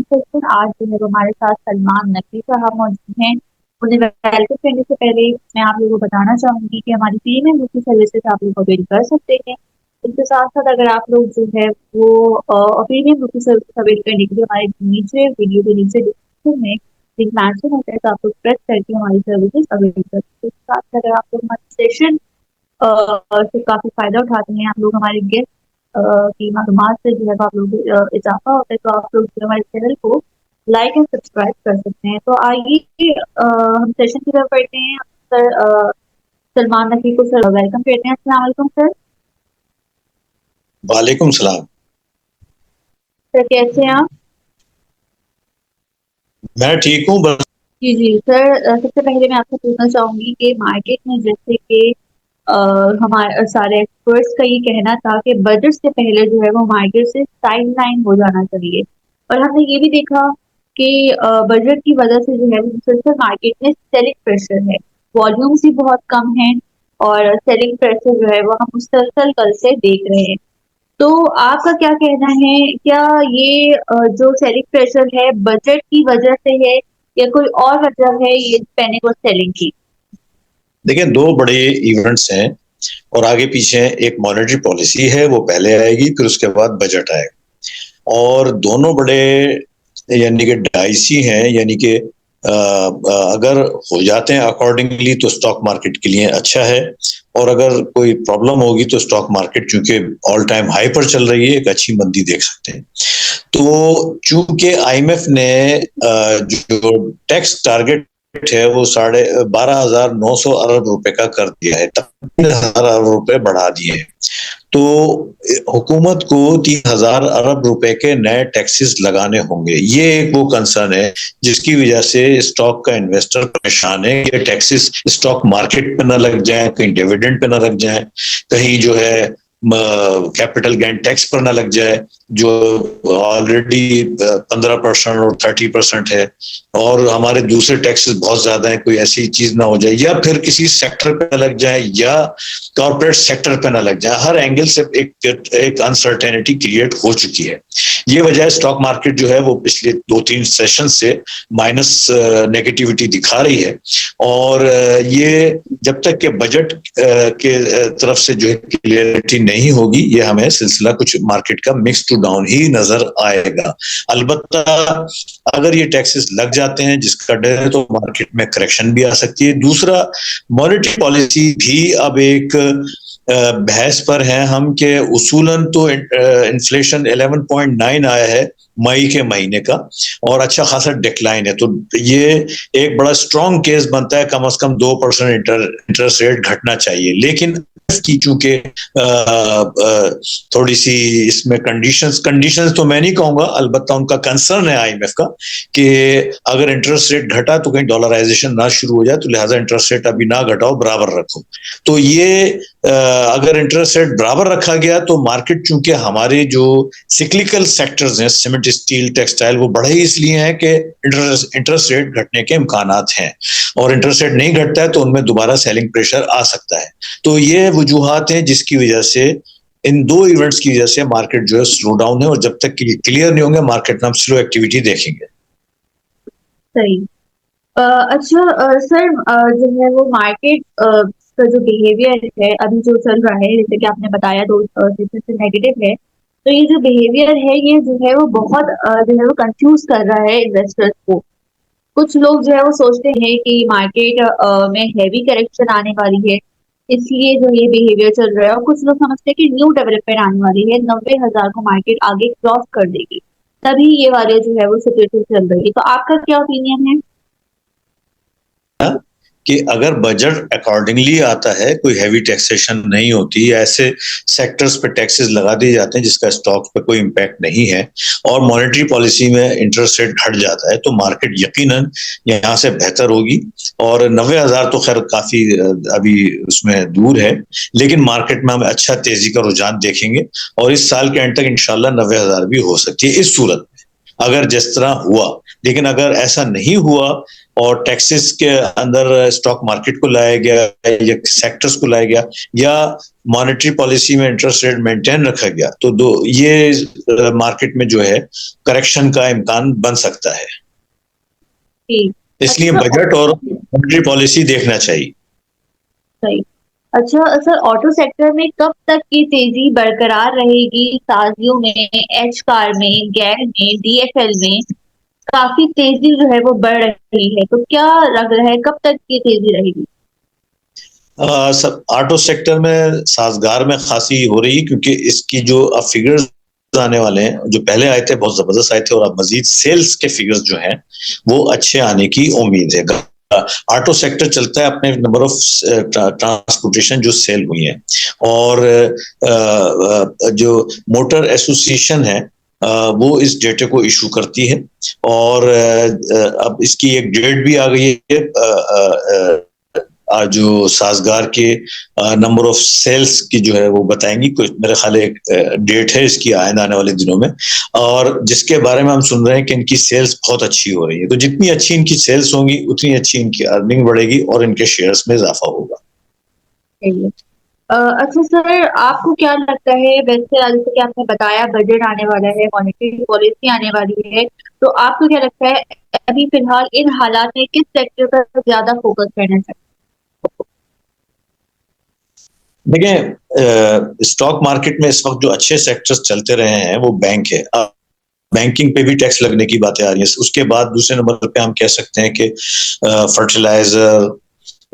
Session आज जो है वो हमारे साथ सलमान नकवी साहब मौजूद हैं। उन्हें वेलकम करने से पहले मैं आप लोगों को बताना चाहूंगी कि हमारी टीम है दूसरी सर्विसेज आप लोग अवेल कर सकते हैं। इसके साथ साथ अगर आप लोग जो है वो प्रीमियम दूसरी सर्विस अवेल करने के लिए हमारे नीचे वीडियो के नीचे डिस्क्रिप्शन में लिंक मेंशन होता है, तो आप लोग प्रेस करके हमारी सर्विसेज अवेल कर सकते हैं। इसके साथ अगर आप लोग हमारे सेशन से काफी फायदा उठाते हैं, आप लोग हमारे गेस्ट की मालूमात से जो है वो आप लोग इजाफा होता है, तो आप लोग जो हमारे चैनल को लाइक एंड सब्सक्राइब कर सकते हैं। तो आइए हम सेशन की तरफ बढ़ते हैं। सर सलमान नकवी को सर वेलकम करते हैं। अस्सलाम वालेकुम सर। वालेकुम सलाम। सर कैसे हैं आप? मैं ठीक हूँ बस। जी जी सर, सबसे पहले मैं आपसे पूछना चाहूंगी कि मार्केट में जैसे कि हमारे सारे एक्सपर्ट्स का ये कहना था कि बजट से पहले जो है वो मार्केट से साइड लाइन हो जाना चाहिए, और हमने ये भी देखा कि बजट की वजह से जो है वो मुसलसल मार्केट में सेलिंग प्रेशर है। वॉल्यूम्स भी बहुत कम है और सेलिंग प्रेशर जो है वो हम मुसलसल कल से देख रहे हैं। तो आपका क्या कहना है, क्या ये जो सेलिंग प्रेशर है बजट की वजह से है या कोई और वजह है ये पैनिक और सेलिंग की? देखिए, दो बड़े इवेंट्स हैं और आगे पीछे एक मॉनेटरी पॉलिसी है, वो पहले आएगी, फिर उसके बाद बजट आएगा। और दोनों बड़े यानी कि डाइसी हैं, यानी कि अगर हो जाते हैं अकॉर्डिंगली तो स्टॉक मार्केट के लिए अच्छा है, और अगर कोई प्रॉब्लम होगी तो स्टॉक मार्केट चूंकि ऑल टाइम हाई पर चल रही है, एक अच्छी मंदी देख सकते हैं। तो चूंकि आईएमएफ ने जो टैक्स टारगेट है वो 12,900 अरब रुपए का कर दिया है, 3,000 अरब रुपए बढ़ा दिए हैं। तो हुकूमत को 3,000 अरब रुपए के नए टैक्सेस लगाने होंगे। ये एक वो कंसर्न है जिसकी वजह से स्टॉक का इन्वेस्टर परेशान है कि टैक्सेस स्टॉक मार्केट पे ना लग जाए, कहीं डिविडेंड पे ना लग जाए, कहीं जो है कैपिटल गेन टैक्स पर ना लग जाए, जो ऑलरेडी 15% और 30% है, और हमारे दूसरे टैक्सेस बहुत ज्यादा है, कोई ऐसी चीज ना हो जाए, या फिर किसी सेक्टर पे ना लग जाए, या कॉर्पोरेट सेक्टर पे ना लग जाए। हर एंगल से एक अनसर्टेनिटी क्रिएट हो चुकी है। ये वजह स्टॉक मार्केट जो है वो पिछले 2-3 सेशन से माइनस नेगेटिविटी दिखा रही है। और ये जब तक के बजट के तरफ से जो है क्लियरिटी नहीं होगी, ये हमें सिलसिला कुछ मार्केट का मिक्स टू डाउन ही नजर आएगा। अलबत्ता अगर ये टैक्सेस लग जाते हैं, जिसका डर है, तो मार्केट में करेक्शन भी आ सकती है। दूसरा, मॉनेटरी पॉलिसी भी अब एक बहस पर है हम के उसूलन तो इन्फ्लेशन 11.9 आया है मई के महीने का, और अच्छा खासा डिक्लाइन है। तो ये एक बड़ा स्ट्रॉन्ग केस बनता है, कम से कम 2% इंटरेस्ट रेट घटना चाहिए। लेकिन की चूंकि थोड़ी सी इसमें कंडीशंस तो मैं नहीं कहूंगा, अलबत्ता उनका कंसर्न है आईएमएफ का कि अगर इंटरेस्ट रेट घटा तो कहीं डॉलराइजेशन ना शुरू हो जाए, तो लिहाजा इंटरेस्ट रेट अभी ना घटाओ, बराबर रखो। तो ये अगर इंटरेस्ट रेट बराबर रखा गया तो मार्केट, चूंकि हमारे जो सिक्लिकल सेक्टर्स हैं, सीमेंट, स्टील, टेक्सटाइल, वो बढ़े इसलिए हैं कि इंटरेस्ट रेट घटने के इम्कानात हैं, और इंटरेस्ट रेट नहीं घटता है तो उनमें दोबारा सेलिंग प्रेशर आ सकता है। तो ये वजूहात हैं जिसकी वजह से, इन दो इवेंट्स की वजह से मार्केट जो है स्लो डाउन है, और जब तक क्लियर नहीं होंगे मार्केट में हम स्लो एक्टिविटी देखेंगे। सही। अच्छा सर, जो है वो मार्केट का जो बिहेवियर है अभी जो चल रहा है, जैसे कि आपने बताया दो सेशन से नेगेटिव है, तो ये जो बिहेवियर है ये जो है वो बहुत जो है वो कंफ्यूज कर रहा है इन्वेस्टर्स को। कुछ लोग जो है वो सोचते हैं कि मार्केट में हैवी करेक्शन आने वाली है, इसलिए जो ये बिहेवियर चल रहा है, और कुछ लोग समझते हैं कि न्यू डेवलपमेंट आने वाली है, 90,000 को मार्केट आगे क्रॉस कर देगी, तभी ये वाले जो है वो सिचुएशन चल रही है। तो आपका क्या ओपिनियन है? कि अगर बजट अकॉर्डिंगली आता है, कोई हैवी टैक्सेशन नहीं होती, ऐसे सेक्टर्स पे टैक्सेस लगा दिए जाते हैं जिसका स्टॉक पे कोई इम्पैक्ट नहीं है, और मॉनेटरी पॉलिसी में इंटरेस्ट रेट घट जाता है, तो मार्केट यकीनन यहाँ से बेहतर होगी। और 90,000 तो खैर काफी अभी उसमें दूर है, लेकिन मार्केट में हम अच्छा तेजी का रुझान देखेंगे, और इस साल के एंड तक इंशाल्लाह 90,000 भी हो सकती है इस सूरत में, अगर जिस तरह हुआ। लेकिन अगर ऐसा नहीं हुआ और टैक्सेस के अंदर स्टॉक मार्केट को लाया गया या सेक्टर्स को लाया गया या मॉनेटरी पॉलिसी में इंटरेस्ट रेट मेंटेन रखा गया, तो ये मार्केट में जो है करेक्शन का इम्कान बन सकता है। ठीक। इसलिए अच्छा। बजट और मॉनेटरी पॉलिसी देखना चाहिए। सही। अच्छा सर, ऑटो सेक्टर में कब तक ये तेजी बरकरार रहेगी? साजियों में, एच कार में, गैर में, डीएफएल में काफी तेजी जो है वो बढ़ रही है, तो क्या लग रहा है कब तक ये तेजी रहेगी? सब ऑटो सेक्टर में साजगार में खासी हो रही है, क्योंकि इसकी जो अब फिगर्स आने वाले हैं, जो पहले आए थे बहुत जबरदस्त आए थे, और अब मजीद सेल्स के फिगर्स जो हैं वो अच्छे आने की उम्मीद है। ऑटो सेक्टर चलता है अपने नंबर ऑफ ट्रांसपोर्टेशन जो सेल हुई है, और जो मोटर एसोसिएशन है वो इस डेटे को इशू करती है, और अब इसकी एक डेट भी आ गई है। जो साजगार के नंबर ऑफ सेल्स की जो है वो बताएंगी, कुछ मेरे ख्याल एक डेट है इसकी आने वाले दिनों में, और जिसके बारे में हम सुन रहे हैं कि इनकी सेल्स बहुत अच्छी हो रही है। तो जितनी अच्छी इनकी सेल्स होंगी उतनी अच्छी इनकी अर्निंग बढ़ेगी और इनके शेयर्स में इजाफा होगा। सही है। अच्छा सर, आपको क्या लगता है, वैसे आज जैसे कि आपने बताया बजट आने वाला है, मॉनेटरी पॉलिसी आने वाली है, तो आपको क्या लगता है अभी फिलहाल इन हालात में किस सेक्टर पर ज्यादा फोकस करना चाहिए? देखिए, स्टॉक मार्केट में इस वक्त जो अच्छे सेक्टर्स चलते रहे हैं वो बैंक है। अब बैंकिंग पे भी टैक्स लगने की बातें आ रही है। उसके बाद दूसरे नंबर पे हम कह सकते हैं कि फर्टिलाइजर,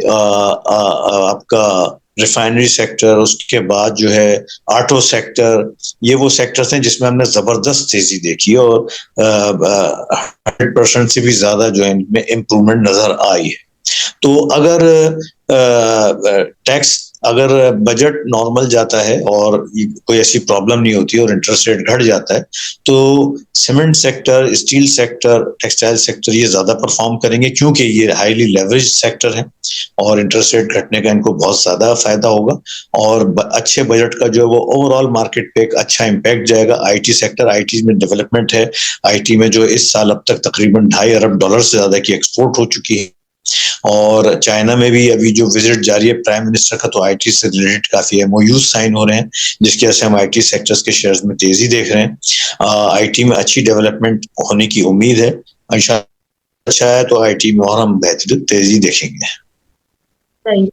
आपका रिफाइनरी सेक्टर, उसके बाद जो है ऑटो सेक्टर, ये वो सेक्टर्स हैं जिसमें हमने जबरदस्त तेजी देखी है, और 100% से भी ज्यादा जो है इनमें इम्प्रूवमेंट नजर आई है। तो अगर टैक्स, अगर बजट नॉर्मल जाता है और कोई ऐसी प्रॉब्लम नहीं होती और इंटरेस्ट रेट घट जाता है, तो cement sector, steel sector, textile sector ये ज्यादा परफॉर्म करेंगे, क्योंकि ये हाईली लेवरेज सेक्टर है और इंटरेस्ट रेट घटने का इनको बहुत ज्यादा फायदा होगा, और अच्छे बजट का जो है वो ओवरऑल मार्केट पे एक अच्छा इम्पैक्ट जाएगा। आईटी सेक्टर, आईटी में डेवलपमेंट है, आईटी में जो इस साल अब तक तकरीबन $2.5 अरब से ज्यादा की एक्सपोर्ट हो चुकी है, और चाइना में भी अभी जो विजिट जारी है प्राइम मिनिस्टर का, तो आईटी से रिलेटेड काफी एमओयू साइन हो रहे हैं, जिसकी वजह से हम आईटी सेक्टर्स के शेयर्स में तेजी देख रहे हैं। आईटी में अच्छी डेवलपमेंट होने की उम्मीद है, अच्छा है तो आईटी में और हम बेहतर तेजी देखेंगे। सही।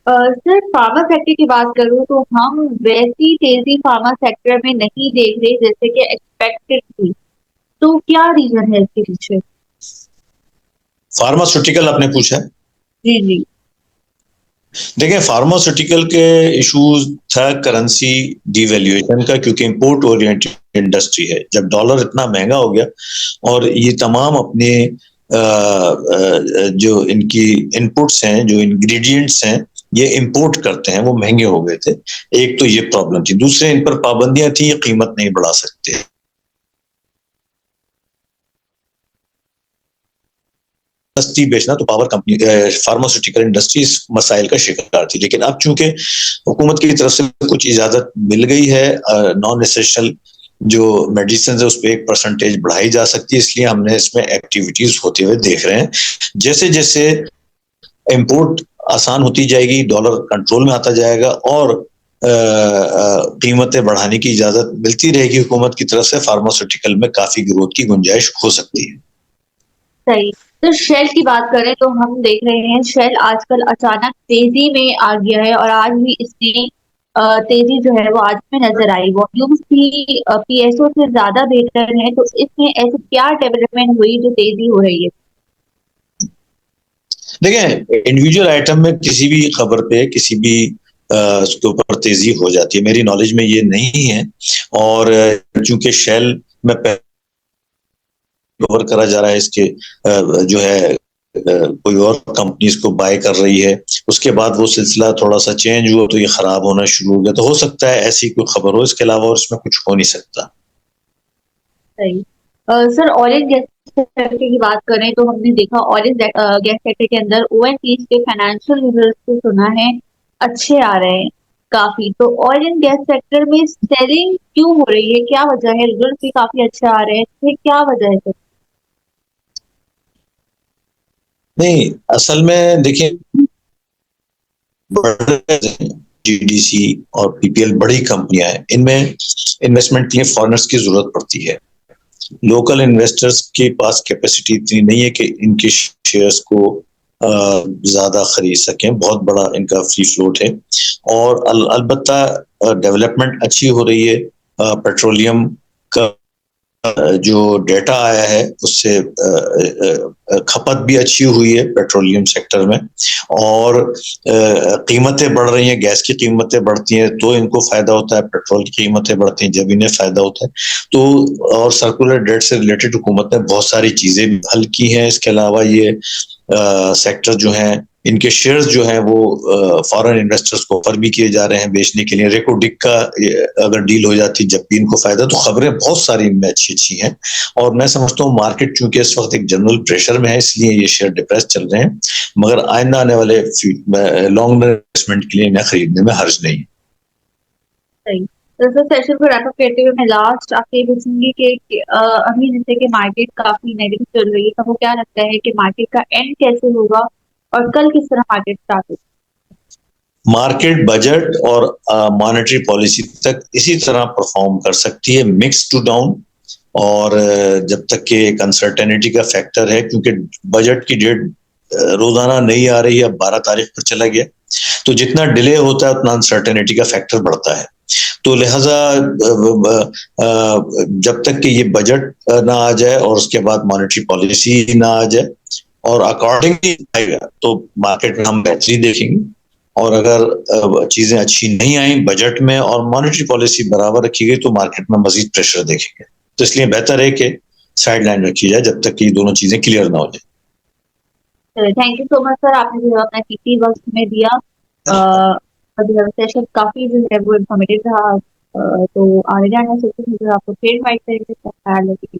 सर, फार्मा सेक्टर की बात करूं तो हम वैसी तेजी फार्मा सेक्टर में नहीं देख रहे जैसे कि एक्सपेक्टेड थी, तो क्या रीजन है इसके पीछे? फार्मास्यूटिकल आपने पूछा है। जी जी। देखिए, फार्मास्यूटिकल के इश्यूज था करेंसी डिवैल्यूएशन का, क्योंकि इंपोर्ट ओरिएंटेड इंडस्ट्री है। जब डॉलर इतना महंगा हो गया और ये तमाम अपने जो इनकी इनपुट्स हैं, जो इंग्रेडिएंट्स हैं, ये इंपोर्ट करते हैं, वो महंगे हो गए थे। एक तो ये प्रॉब्लम थी, दूसरे इन पर पाबंदियां थी, ये कीमत नहीं बढ़ा सकते, सस्ती बेचना, तो पावर कंपनी, फार्मास्यूटिकल इंडस्ट्री इस मसाइल का शिकार थी। लेकिन अब चूंकि हुकूमत की तरफ से कुछ इजाजत मिल गई है, नॉन एसेंशियल जो मेडिसिन है उस पर 1% बढ़ाई जा सकती है, इसलिए हमने इसमें एक्टिविटीज होते हुए देख रहे हैं। जैसे जैसे इंपोर्ट आसान होती जाएगी, डॉलर कंट्रोल में आता जाएगा, और कीमतें बढ़ाने की इजाजत मिलती रहेगी हुकूमत की तरफ से, फार्मास्यूटिकल में काफी ग्रोथ की गुंजाइश हो सकती है। सही। तो शेल की बात करें तो हम देख रहे हैं शेल आजकल अचानक तेजी में आ गया है, और आज भी इसने तेजी जो है वो आज में नजर आई। वॉल्यूम्स भी पीएसओ से ज्यादा बेहतर है, तो इसमें ऐसी क्या डेवलपमेंट हुई जो तेजी हो रही है? देखिए, इंडिविजुअल आइटम में किसी भी खबर पे, किसी भी उसके ऊपर तेजी हो जाती है, मेरी नॉलेज में ये नहीं है। और चूंकि शेल में कवर करा जा रहा है, इसके जो है कोई और कंपनीज को बाय कर रही है, उसके बाद वो सिलसिला थोड़ा सा चेंज हुआ तो ये खराब होना शुरू हो गया, तो हो सकता है ऐसी कोई खबर हो, इसके अलावा और इसमें कुछ हो नहीं सकता। सही। Sir, oil and gas sector की बात करें तो हमने देखा ऑयल एंड गैस सेक्टर के अंदर ओएनजीसी के फाइनेंशियल रिजल्ट को सुना है अच्छे आ रहे हैं काफी, तो ऑयल एंड गैस सेक्टर में सेलिंग क्यों हो रही है, क्या वजह है? रिजल्ट भी काफी अच्छे आ रहे हैं, इसमें क्या वजह है सर? नहीं, असल में देखिए जीडीसी और पीपीएल बड़ी कंपनियां हैं, इनमें इन्वेस्टमेंट के लिए फॉरेनर्स की जरूरत पड़ती है। लोकल इन्वेस्टर्स के पास कैपेसिटी इतनी नहीं है कि इनके शेयर्स को ज्यादा खरीद सकें। बहुत बड़ा इनका फ्री फ्लोट है और अलबत्ता डेवलपमेंट अच्छी हो रही है। पेट्रोलियम का जो डेटा आया है उससे खपत भी अच्छी हुई है पेट्रोलियम सेक्टर में और कीमतें बढ़ रही हैं। गैस की कीमतें बढ़ती हैं तो इनको फायदा होता है, पेट्रोल की कीमतें बढ़ती हैं जब इन्हें फायदा होता है। तो और सर्कुलर डेट से रिलेटेड हुकूमत ने बहुत सारी चीजें हल की हैं। इसके अलावा ये सेक्टर जो हैं इनके शेयर्स जो हैं वो फॉरेन इन्वेस्टर्स को ऑफर भी किए जा रहे हैं बेचने के लिए। रेको डिक का अगर डील हो जाती जब भी इनको फायदा, तो खबरें बहुत सारी इनमें अच्छी अच्छी हैं और मैं समझता हूँ मार्केट चूंकि इस वक्त एक जनरल प्रेशर में है इसलिए ये शेयर डिप्रेस चल रहे हैं, मगर आइंदा आने वाले लॉन्ग इन्वेस्टमेंट के लिए इन्हें खरीदने में हर्ज नहीं। सही। तो सर सेशन को रैप अप करते हुए मैं लास्ट आपसे ये पूछूंगी कि अभी जैसे कि मार्केट काफी नेगेटिव चल रही है, तो आपको क्या लगता है कि मार्केट का एंड कैसे होगा और कल किस तरह मार्केट स्टार्ट होगा? मार्केट बजट और मॉनेटरी पॉलिसी तक इसी तरह परफॉर्म कर सकती है, मिक्स टू डाउन। और जब तक कि एक अनसर्टेनिटी का फैक्टर है, क्योंकि बजट की डेट रोजाना नहीं आ रही है, अब 12 तारीख पर चला गया, तो जितना डिले होता है उतना अनसर्टेनिटी का फैक्टर बढ़ता है। तो लिहाजा जब तक कि ये बजट ना आ जाए और उसके बाद मॉनेटरी पॉलिसी ना आ जाए और अकॉर्डिंगली आएगा तो मार्केट में हम बेहतरी देखेंगे। और अगर चीजें अच्छी नहीं आई बजट में और मॉनेटरी पॉलिसी बराबर रखी गई तो मार्केट में मजीद प्रेशर देखेंगे। तो इसलिए बेहतर है कि साइड लाइन रखी जाए जब तक कि दोनों चीजें क्लियर ना हो जाए। Thank you so much sir, आपने जो है अपना कीमती वक्त हमें दिया। सेशन काफी जो है वो इन्फॉर्मेटिव रहा। तो आगे जाने से आपको फिर इनवाइट करेंगे।